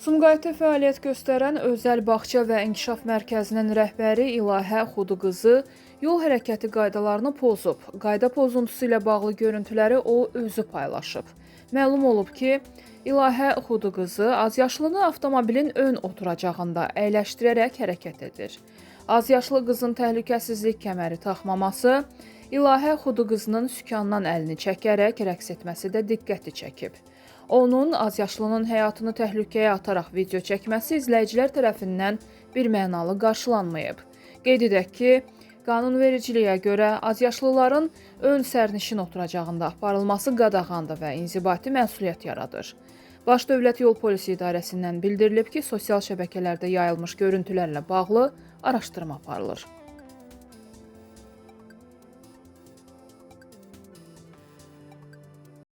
Sumqayıtda fəaliyyət göstərən Özəl Bağça və İnkişaf Mərkəzinin rəhbəri İlahə Xuduqızı yol hərəkəti qaydalarını pozub. Qayda pozuntusu ilə bağlı görüntüləri o özü paylaşıb. Məlum olub ki, İlahə Xuduqızı azyaşlını avtomobilin ön oturacağında əyləşdirərək hərəkət edir. Azyaşlı qızın təhlükəsizlik kəməri taxmaması, İlahə Xuduqızının sükandan əlini çəkərək rəqs etməsi də diqqəti çəkib. Onun azyaşlının həyatını təhlükəyə ataraq video çəkməsi izləyicilər tərəfindən birmənalı qarşılanmayıb. Qeyd edək ki, qanunvericiliyə görə azyaşlıların ön sərnişin oturacağında aparılması qadağandır və inzibati məsuliyyət yaradır. Baş Dövlət Yol Polisi İdarəsindən bildirilib ki, sosial şəbəkələrdə yayılmış görüntülərlə bağlı araşdırma aparılır.